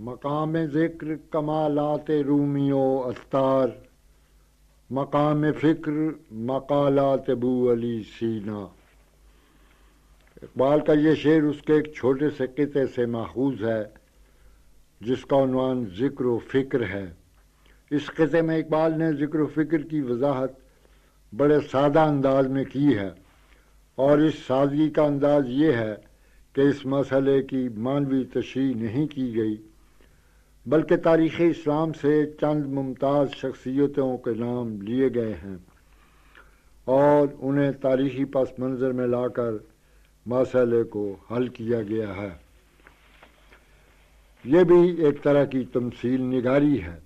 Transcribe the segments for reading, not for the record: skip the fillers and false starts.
مقام ذکر کمالات رومی و استار، مقام فکر مقالات ابو علی سینا۔ اقبال کا یہ شعر اس کے ایک چھوٹے سے قطعے سے ماخوذ ہے جس کا عنوان ذکر و فکر ہے۔ اس قطعے میں اقبال نے ذکر و فکر کی وضاحت بڑے سادہ انداز میں کی ہے، اور اس سادگی کا انداز یہ ہے کہ اس مسئلے کی معنوی تشریح نہیں کی گئی، بلکہ تاریخ اسلام سے چند ممتاز شخصیتوں کے نام لیے گئے ہیں اور انہیں تاریخی پس منظر میں لا کر مسئلے کو حل کیا گیا ہے۔ یہ بھی ایک طرح کی تمثیل نگاری ہے،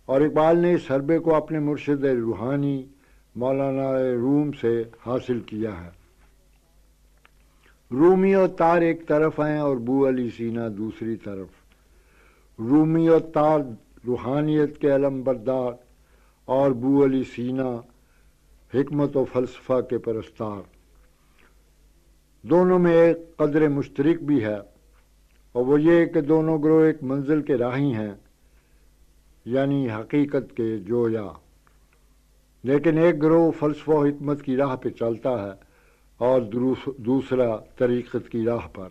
اور اقبال نے اس حربے کو اپنے مرشد روحانی مولانا روم سے حاصل کیا ہے۔ رومی و تار ایک طرف ہیں اور ابو علی سینا دوسری طرف۔ رومی و تار روحانیت کے علم بردار اور ابو علی سینا حکمت و فلسفہ کے پرستار۔ دونوں میں ایک قدر مشترک بھی ہے، اور وہ یہ کہ دونوں گروہ ایک منزل کے راہی ہیں، یعنی حقیقت کے جویا، لیکن ایک گروہ فلسفہ و حکمت کی راہ پہ چلتا ہے اور دوسرا طریقت کی راہ پر۔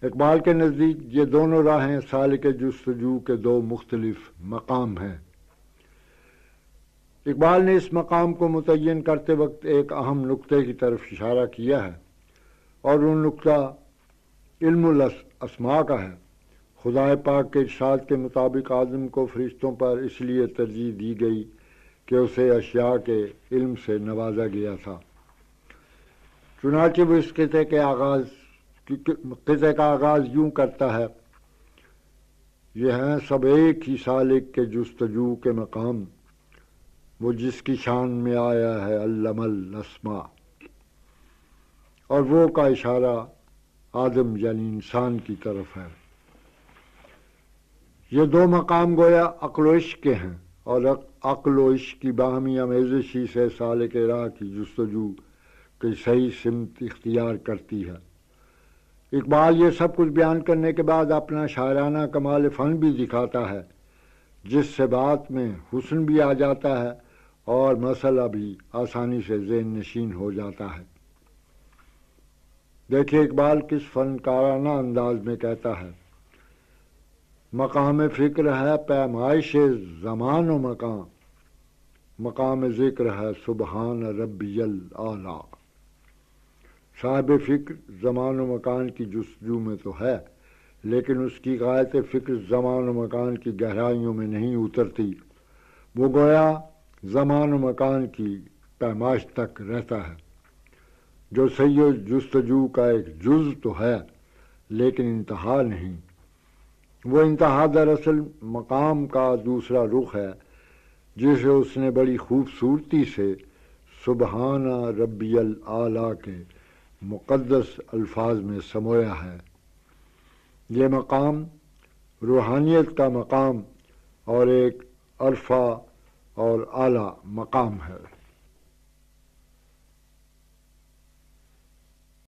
اقبال کے نزدیک یہ دونوں راہیں سالک جستجو کے دو مختلف مقام ہیں۔ اقبال نے اس مقام کو متعین کرتے وقت ایک اہم نقطے کی طرف اشارہ کیا ہے، اور وہ نقطہ علم الاسماء کا ہے۔ خدا پاک کے ارشاد کے مطابق آدم کو فرشتوں پر اس لیے ترجیح دی گئی کہ اسے اشیاء کے علم سے نوازا گیا تھا۔ چنانچہ وہ اس قطعے کا آغاز یوں کرتا ہے: یہ ہیں سب ایک ہی سالک کے جستجو کے مقام، وہ جس کی شان میں آیا ہے علم الاسماء۔ اور وہ کا اشارہ آدم یعنی انسان کی طرف ہے۔ یہ دو مقام گویا عقل و عشق کے ہیں، اور عقل و عشق کی باہمی آمیزش ہی سے سالک راہ کی جستجو کی صحیح سمت اختیار کرتی ہے۔ اقبال یہ سب کچھ بیان کرنے کے بعد اپنا شاعرانہ کمال فن بھی دکھاتا ہے، جس سے بات میں حسن بھی آ جاتا ہے اور مسئلہ بھی آسانی سے ذہن نشین ہو جاتا ہے۔ دیکھیے اقبال کس فنکارانہ انداز میں کہتا ہے: مقام فکر ہے پیمائش زمان و مکان، مقام ذکر ہے سبحان ربی الاعلی۔ صاحب فکر زمان و مکان کی جستجو میں تو ہے، لیکن اس کی غایت فکر زمان و مکان کی گہرائیوں میں نہیں اترتی، وہ گویا زمان و مکان کی پیمائش تک رہتا ہے، جو سید جستجو کا ایک جز تو ہے لیکن انتہا نہیں۔ وہ انتہا دراصل مقام کا دوسرا رخ ہے، جسے اس نے بڑی خوبصورتی سے سبحان ربی الاعلی کے مقدس الفاظ میں سمویا ہے۔ یہ مقام روحانیت کا مقام اور ایک عرفہ اور اعلیٰ مقام ہے۔